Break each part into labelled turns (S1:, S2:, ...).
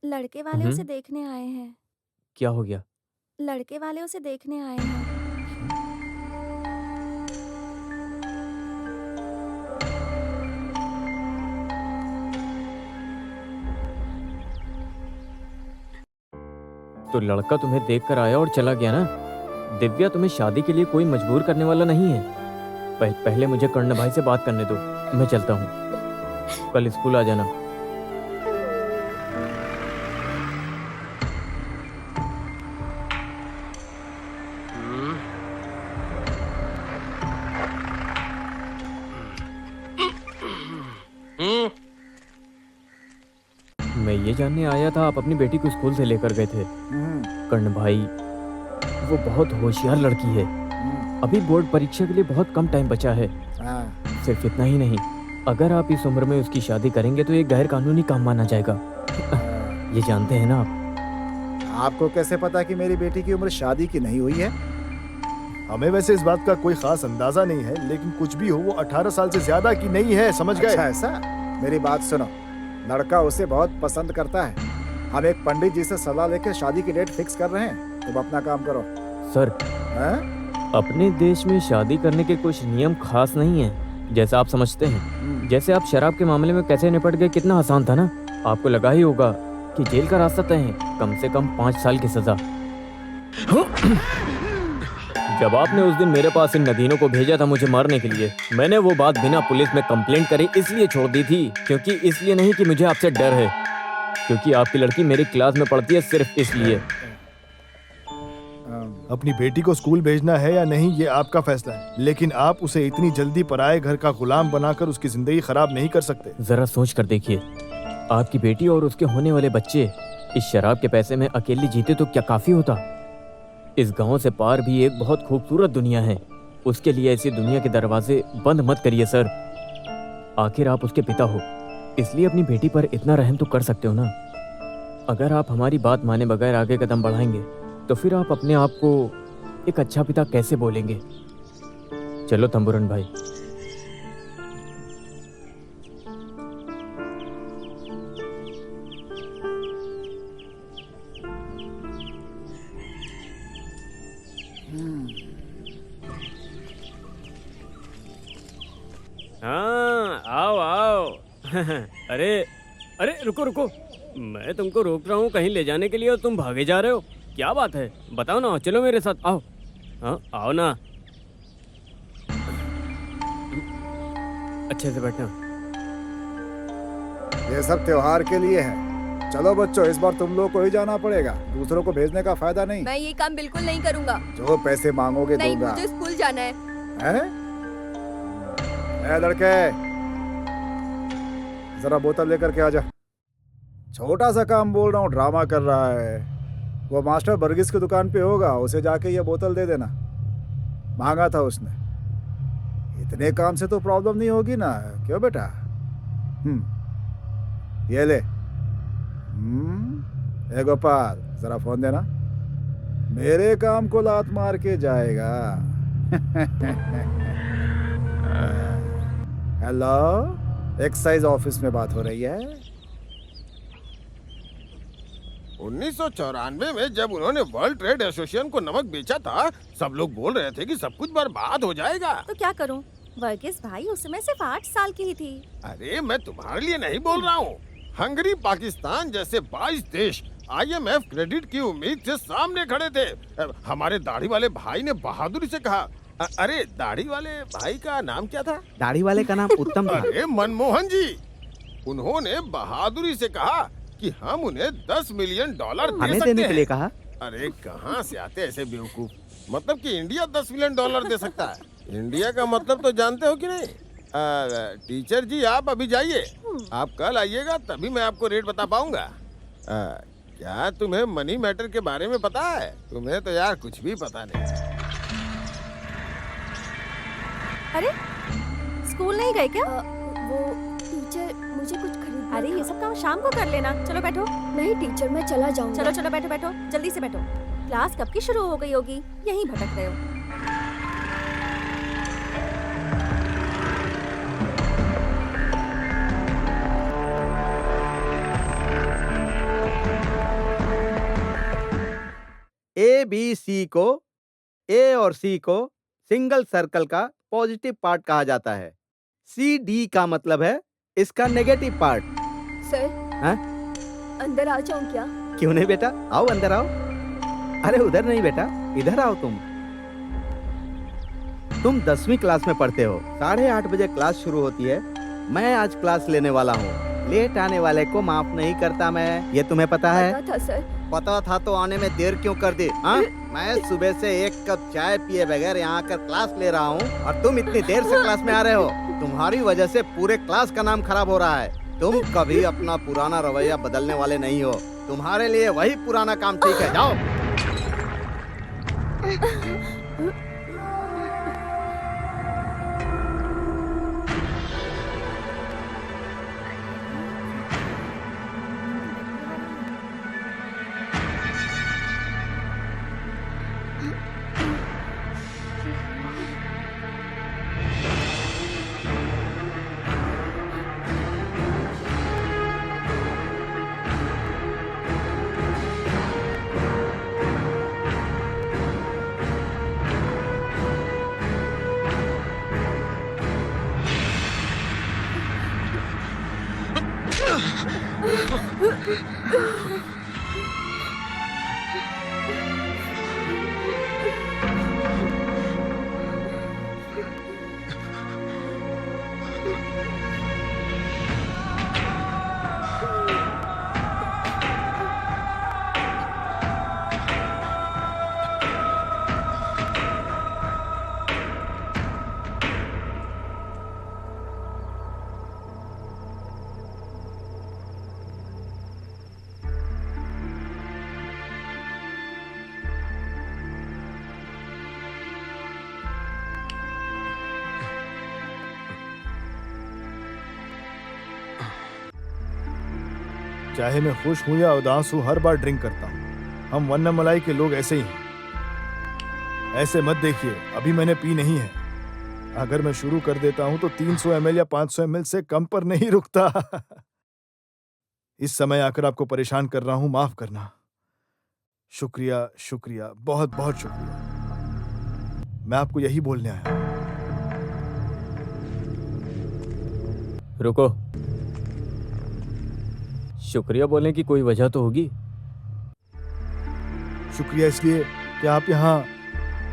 S1: लड़के वाले उसे
S2: हम्म।
S1: देखने आए हैं।
S2: क्या हो गया?
S1: लड़के वाले उसे देखने आए हैं।
S2: तो लड़का तुम्हें देख कर आया और चला गया ना। दिव्या तुम्हें शादी के लिए कोई मजबूर करने वाला नहीं है। पहले मुझे कर्ण भाई से बात करने दो। मैं चलता हूँ, कल स्कूल आ जाना। मैं ये जानने आया था आप अपनी बेटी को स्कूल से लेकर गए थे। कर्ण भाई, वो बहुत होशियार लड़की है। अभी बोर्ड परीक्षा के लिए बहुत कम टाइम बचा है। सिर्फ इतना ही नहीं, अगर आप इस उम्र में उसकी शादी करेंगे तो ये गैर कानूनी काम माना जाएगा। ये जानते हैं ना आप?
S3: आपको कैसे पता कि मेरी बेटी की उम्र शादी की नहीं हुई है?
S4: हमें वैसे इस बात का कोई खास अंदाजा नहीं है, लेकिन कुछ भी हो वो 18 साल से ज्यादा की नहीं है, समझ गए?
S3: अच्छा ऐसा? मेरी बात सुनो, लड़का उसे बहुत पसंद करता है। हम एक पंडित जी से सलाह लेकर शादी की डेट फिक्स कर रहे हैं। तुम अपना काम करो।
S2: सर,
S3: हैं?
S2: अपने देश में शादी करने के कुछ नियम खास नहीं है जैसा आप समझते हैं। जैसे आप शराब के मामले में कैसे निपट गए, कितना आसान था ना। आपको लगा ही होगा कि जेल का रास्ता तय है, कम से कम 5 साल की सजा। जब आपने उस दिन मेरे पास इन नगीनों को भेजा था मुझे मारने के लिए, मैंने वो बात बिना पुलिस में कंप्लेंट करे इसलिए छोड़ दी थी, क्योंकि इसलिए नहीं कि मुझे आपसे डर है, क्योंकि आपकी लड़की मेरी क्लास में पढ़ती है, सिर्फ इसलिए।
S4: अपनी बेटी को स्कूल भेजना है या नहीं ये आपका फैसला है, लेकिन आप उसे इतनी जल्दी पराये घर का गुलाम बनाकर उसकी जिंदगी खराब नहीं कर सकते।
S2: जरा सोच कर देखिए, आपकी बेटी और उसके होने वाले बच्चे इस शराब के पैसे में अकेले जीते तो क्या काफी होता? इस गांव से पार भी एक बहुत खूबसूरत दुनिया है, उसके लिए ऐसी दुनिया के दरवाजे बंद मत करिए सर। आखिर आप उसके पिता हो, इसलिए अपनी बेटी पर इतना रहम तो कर सकते हो ना। अगर आप हमारी बात माने बगैर आगे कदम बढ़ाएंगे तो फिर आप अपने आप को एक अच्छा पिता कैसे बोलेंगे? चलो तंबुरन भाई।
S5: हाँ, आओ आओ। अरे अरे रुको रुको, मैं तुमको रोक रहा हूँ कहीं ले जाने के लिए और तुम भागे जा रहे हो। क्या बात है, बताओ ना, चलो मेरे साथ आओ। हाँ आओ ना, अच्छे से बैठना।
S3: ये सब त्योहार के लिए है। चलो बच्चों, इस बार तुम लोग को ही जाना पड़ेगा, दूसरों को भेजने का फायदा नहीं।
S6: मैं ये काम बिल्कुल नहीं करूंगा।
S3: जो पैसे मांगोगे
S6: नहीं,
S3: दूंगा।
S6: मुझे स्कूल जाना है।
S3: हैं? ए लड़के, जरा बोतल लेकर के आजा। छोटा सा काम बोल रहा हूँ, ड्रामा कर रहा है। वो मास्टर बर्गिस की दुकान पे होगा, उसे जाके ये बोतल दे देना। मांगा था उसने। इतने काम से तो प्रॉब्लम नहीं होगी ना, क्यों बेटा? ये ले। ए गोपाल, जरा फोन देना। मेरे काम को लात मार के जाएगा। हेलो, एक्साइज ऑफिस में बात हो रही है।
S7: 1994 में जब उन्होंने वर्ल्ड ट्रेड एसोसिएशन को नमक बेचा था, सब लोग बोल रहे थे कि सब कुछ बर्बाद हो जाएगा।
S1: तो क्या करूं? वर्गीस भाई उस समय सिर्फ 8 साल की ही थी।
S7: अरे मैं तुम्हारे लिए नहीं बोल रहा हूँ। हंगरी, पाकिस्तान जैसे 22 देश IMF क्रेडिट की उम्मीद से सामने खड़े थे। हमारे दाढ़ी वाले भाई ने बहादुरी से कहा, अरे दाढ़ी वाले भाई का नाम क्या था?
S8: दाढ़ी वाले का नाम उत्तम था।
S7: अरे मनमोहन जी, उन्होंने बहादुरी से कहा कि हम उन्हें $10 मिलियन दे
S8: हमें
S7: सकते
S8: देने
S7: हैं।
S8: के लिए कहा।
S7: अरे कहाँ से आते ऐसे बेवकूफ? मतलब कि इंडिया $10 मिलियन दे सकता है। इंडिया का मतलब तो जानते हो कि नहीं? टीचर जी, आप अभी जाइए, आप कल आइएगा तभी मैं आपको रेट बता पाऊंगा। क्या तुम्हें मनी मैटर के बारे में पता है? तुम्हें तो यार कुछ भी पता नहीं।
S1: अरे स्कूल नहीं गए क्या?
S6: वो टीचर, मुझे कुछ खरीदना
S1: अरे ये सब काम शाम को कर लेना। चलो बैठो।
S6: नहीं टीचर, मैं चला जाऊंगा।
S1: चलो चलो बैठो बैठो, जल्दी से बैठो। क्लास कब की शुरू हो गई होगी, यहीं भटक रहे हो।
S8: बी सी को, ए और सी को सिंगल सर्कल का पॉजिटिव पार्ट कहा जाता है। सी डी का मतलब है इसका नेगेटिव पार्ट।
S6: सर,
S8: हाँ?
S6: अंदर आ जाऊं क्या?
S8: क्यों नहीं बेटा, आओ अंदर आओ। अरे उधर नहीं बेटा, इधर आओ तुम 10वीं क्लास में पढ़ते हो। 8:30 बजे क्लास शुरू होती है। मैं आज क्लास लेने वाला हूँ। लेट आने वाले को माफ नहीं करता मैं, ये तुम्हें पता है?
S6: पता था सर।
S8: पता था तो आने में देर क्यों कर दी? हाँ? मैं सुबह से 1 कप चाय पिए बगैर यहाँ आकर क्लास ले रहा हूँ और तुम इतनी देर से क्लास में आ रहे हो। तुम्हारी वजह से पूरे क्लास का नाम खराब हो रहा है। तुम कभी अपना पुराना रवैया बदलने वाले नहीं हो। तुम्हारे लिए वही पुराना काम ठीक है, जाओ।
S4: चाहे मैं खुश हूं या उदास हूं, हर बार ड्रिंक करता हूं। हम वन्नामलाई के लोग ऐसे ही हैं। ऐसे मत देखिए, अभी मैंने पी नहीं है। अगर मैं शुरू कर देता हूं तो 300 ml या 500 ml से कम पर नहीं रुकता। इस समय आकर आपको परेशान कर रहा हूं, माफ करना। शुक्रिया, शुक्रिया, बहुत बहुत शुक्रिया। मैं आपको यही बोलने आया।
S2: रुको, शुक्रिया बोलने की कोई वजह तो होगी।
S4: शुक्रिया इसलिए कि आप यहाँ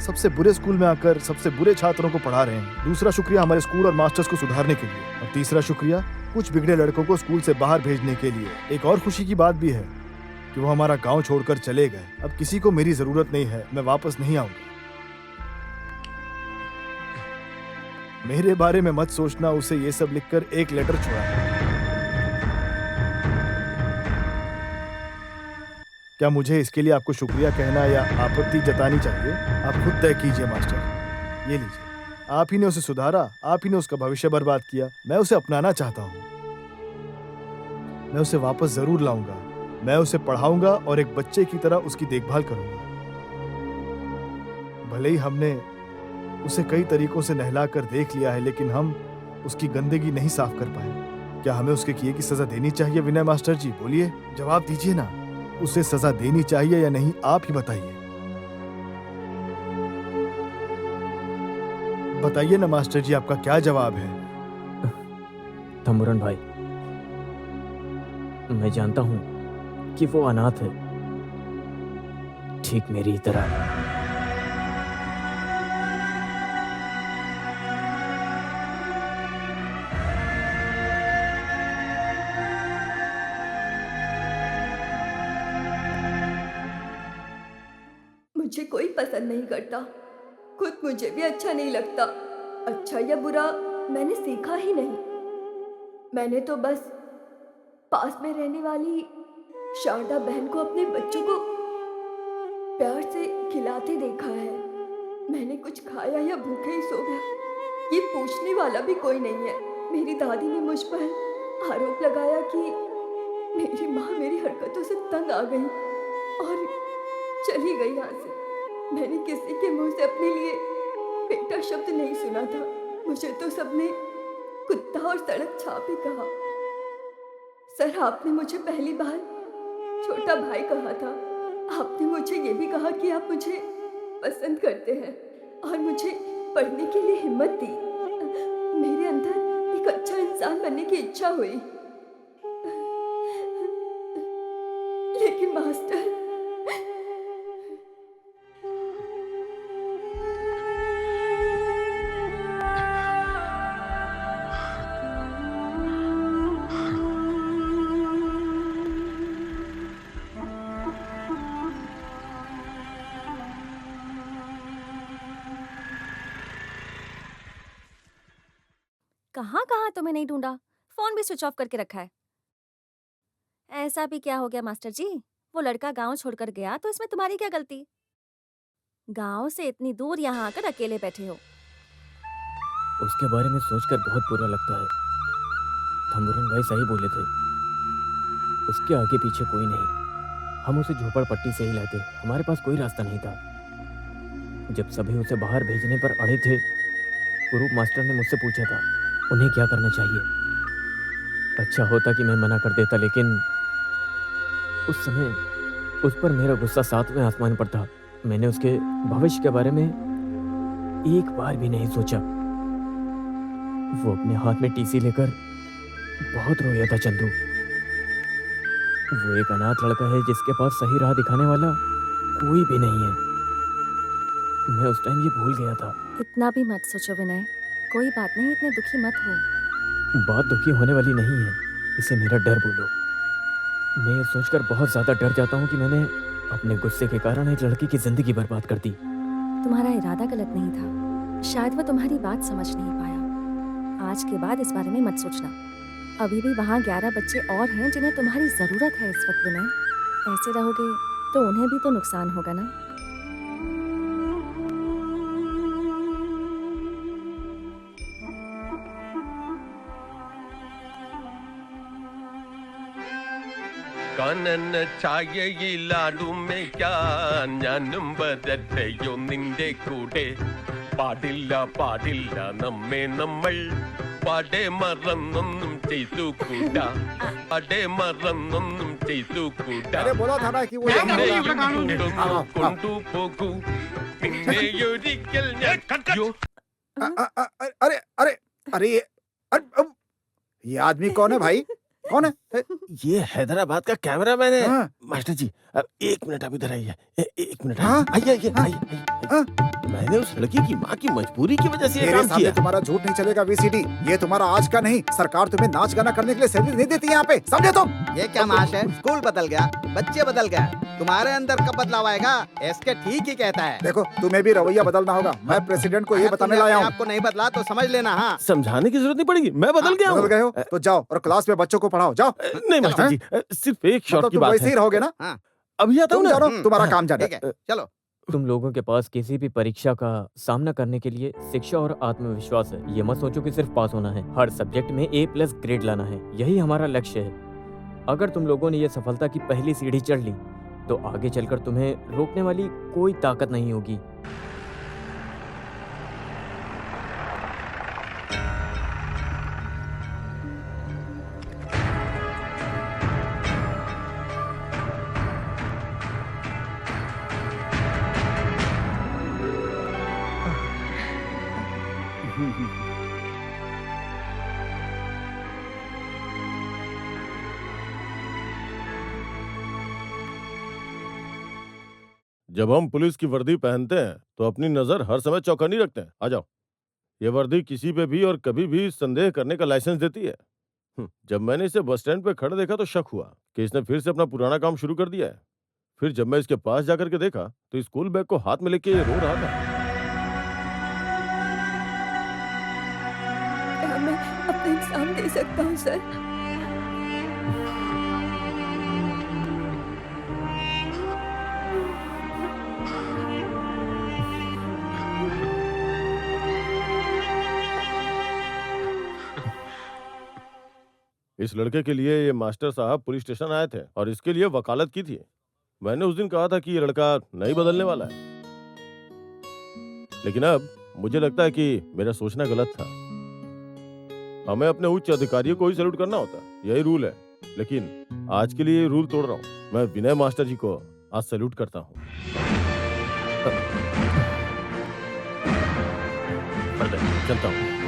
S4: सबसे बुरे स्कूल में आकर सबसे बुरे छात्रों को पढ़ा रहे हैं। दूसरा शुक्रिया हमारे स्कूल और मास्टर्स को सुधारने के लिए। और तीसरा शुक्रिया कुछ बिगड़े लड़कों को स्कूल से बाहर भेजने के लिए। एक और खुशी की बात भी है कि वो हमारा गांव छोड़कर चले गए। अब किसी को मेरी जरूरत नहीं है, मैं वापस नहीं आऊंगा। मेरे बारे में मत सोचना, उसे ये सब लिखकर एक लेटर छोड़ा। क्या मुझे इसके लिए आपको शुक्रिया कहना या आपत्ति जतानी चाहिए? आप खुद तय कीजिए मास्टर। ये लीजिए, आप ही ने उसे सुधारा, आप ही ने उसका भविष्य बर्बाद किया। मैं उसे अपनाना चाहता हूँ। मैं उसे वापस जरूर लाऊंगा। मैं उसे पढ़ाऊंगा और एक बच्चे की तरह उसकी देखभाल करूंगा। भले ही हमने उसे कई तरीकों से नहला कर देख लिया है, लेकिन हम उसकी गंदगी नहीं साफ कर पाए। क्या हमें उसके किए की सजा देनी चाहिए विनय मास्टर जी? बोलिए, जवाब दीजिए ना। उसे सजा देनी चाहिए या नहीं, आप ही बताइए। बताइए ना मास्टर जी, आपका क्या जवाब है?
S2: तमुरन भाई, मैं जानता हूं कि वो अनाथ है, ठीक मेरी तरह।
S6: मुझे कोई पसंद नहीं करता, खुद मुझे भी अच्छा नहीं लगता। अच्छा या बुरा मैंने सीखा ही नहीं। मैंने तो बस पास में रहने वाली शारदा बहन को अपने बच्चों को प्यार से खिलाते देखा है। मैंने कुछ खाया या भूखे ही सो गया, ये पूछने वाला भी कोई नहीं है। मेरी दादी ने मुझ पर आरोप लगाया कि मेरी माँ मेरी हरकतों से तंग आ गई और चली गई यहाँ से। मैंने किसी के मुंह से अपने लिए बेटा शब्द नहीं सुना था। मुझे तो सबने कुत्ता और सड़क छाप ही कहा। सर, आपने मुझे पहली बार छोटा भाई कहा था। आपने मुझे ये भी कहा कि आप मुझे पसंद करते हैं और मुझे पढ़ने के लिए हिम्मत दी। मेरे अंदर एक अच्छा इंसान बनने की इच्छा हुई। लेकिन मास्टर,
S1: कहाँ कहाँ तुम्हें नहीं ढूंढा, फोन भी स्विच ऑफ करके रखा है। ऐसा भी क्या हो गया मास्टर जी, वो लड़का गांव छोड़कर गया तो इसमें तुम्हारी क्या गलती। गांव से इतनी दूर यहाँ आकर अकेले बैठे हो।
S2: उसके बारे में सोचकर बहुत बुरा लगता है। थम्बुरन भाई सही बोले थे, उसके आगे पीछे कोई नहीं। हम उसे झोपड़पट्टी से ही लाते, हमारे पास कोई रास्ता नहीं था। जब सभी उसे बाहर भेजने पर अड़े थे, गुरु मास्टर ने मुझसे पूछा था उन्हें क्या करना चाहिए। अच्छा होता कि मैं मना कर देता, लेकिन उस समय उस पर मेरा गुस्सा 7वें आसमान पर था। मैंने उसके भविष्य के बारे में एक बार भी नहीं सोचा। वो अपने हाथ में टीसी लेकर बहुत रोया था चंदू। वो एक अनाथ लड़का है जिसके पास सही राह दिखाने वाला कोई भी नहीं है। मैं उस टाइम ये भूल गया था।
S1: इतना भी मत सोचो विनय, कोई बात नहीं, इतने दुखी मत हो।
S2: बात दुखी होने वाली नहीं है, इसे मेरा डर बोलो। मैं ये सोचकर बहुत ज्यादा डर जाता हूँ कि मैंने अपने गुस्से के कारण एक लड़की की जिंदगी बर्बाद कर दी।
S1: तुम्हारा इरादा गलत नहीं था, शायद वो तुम्हारी बात समझ नहीं पाया। आज के बाद इस बारे में मत सोचना। अभी भी वहाँ 11 बच्चे और हैं जिन्हें तुम्हारी जरूरत है इस वक्त विनय। ऐसे रहोगे तो उन्हें भी तो नुकसान होगा ना।
S9: കനന ഛായയിലാടുമേക്കാ ഞാനും വരട്ടെയോ നിന്റെ കൂടെ പാടില്ല പാടില്ല നമ്മെ നമ്മൾ പാടെ മറന്നൊന്നും ചെയ്തുകൂടാ പാടെ മറന്നൊന്നും ചെയ്തുകൂടാ
S3: अरे बोला था ना कि वो यहाँ
S9: നിന്നെയും
S3: होगा।
S9: കൊണ്ടൊന്നു കൊണ്ടുപോകൂ നിന്നെയൊരിക്കൽ ഞാൻ യോ
S3: अरे अरे अरे अरे ये आदमी कौन है भाई, कौन है?
S7: ये हैदराबाद का कैमरामैन है।
S3: हाँ।
S7: मास्टर जी अब 1 मिनट अभी इधर आइए। 1 मिनट
S3: हाँ?
S7: आइए
S3: हाँ? हाँ?
S7: मैंने उस लड़की की माँ की मजबूरी की वजह से ये
S3: मेरे
S7: काम
S3: सामने
S7: किया।
S3: तुम्हारा झूठ नहीं चलेगा वीसीडी। ये तुम्हारा आज का नहीं, सरकार तुम्हें नाच गाना करने के लिए सैलरी नहीं देती यहाँ पे, समझे तुम?
S8: ये क्या माश है? स्कूल बदल गया, बच्चे बदल गए, तुम्हारे अंदर कब बदलाव आएगा? एसके ठीक ही कहता है।
S3: देखो तुम्हें भी रवैया बदलना होगा। मैं प्रेसिडेंट को ये
S8: अगर
S3: बताने
S8: तुमने
S3: लाया
S8: अपने
S3: हूँ।
S8: आप को नहीं बदला तो समझ लेना। हाँ,
S7: समझाने की जरूरत नहीं पड़ेगी, मैं बदल गया
S3: बदल
S7: हूँ।
S3: गए हो तो जाओ और क्लास में बच्चों को पढ़ाओ, जाओ।
S7: नहीं मास्टर जी, सिर्फ एक शॉट
S3: मतलब
S7: की
S3: तुम
S7: बात
S3: वैसे ही
S7: है।
S3: रहोगे ना?
S7: अभी आता हूँ
S3: तुम
S7: ना।
S3: जानो, तुम्हारा काम जाने।
S8: ठीक है, चलो।
S2: तुम लोगों के पास किसी भी परीक्षा का सामना करने के लिए शिक्षा और आत्मविश्वास है। ये मत सोचो कि सिर्फ पास होना है, हर सब्जेक्ट में A+ ग्रेड लाना है, यही हमारा लक्ष्य है। अगर तुम लोगों ने ये सफलता की पहली सीढ़ी चढ़ ली तो आगे चलकर तुम्हें रोकने वाली कोई ताकत नहीं होगी।
S10: जब हम पुलिस की वर्दी पहनते हैं तो अपनी नजर हर समय चौकन्नी रखते हैं। आ जाओ। ये वर्दी किसी पे भी और कभी भी संदेह करने का लाइसेंस देती है। जब मैंने इसे बस स्टैंड पे खड़ा देखा तो शक हुआ कि इसने फिर से अपना पुराना काम शुरू कर दिया है। फिर जब मैं इसके पास जाकर के देखा तो स्कूल बैग को हाथ में लेके ये रो रहा था।
S6: क्या मैं अपना एग्जाम दे सकता हूँ सर?
S10: इस लड़के के लिए ये मास्टर साहब पुलिस स्टेशन आए थे और इसके लिए वकालत की थी। मैंने उस दिन कहा था कि ये लड़का नहीं बदलने वाला है, लेकिन अब मुझे लगता है कि मेरा सोचना गलत था। हमें अपने उच्च अधिकारियों को ही सैल्यूट करना होता है, यही रूल है। लेकिन आज के लिए रूल तोड़ रहा हूँ। मैं विनय मास्टर जी को आज सैल्यूट करता हूँ। चलता हूँ।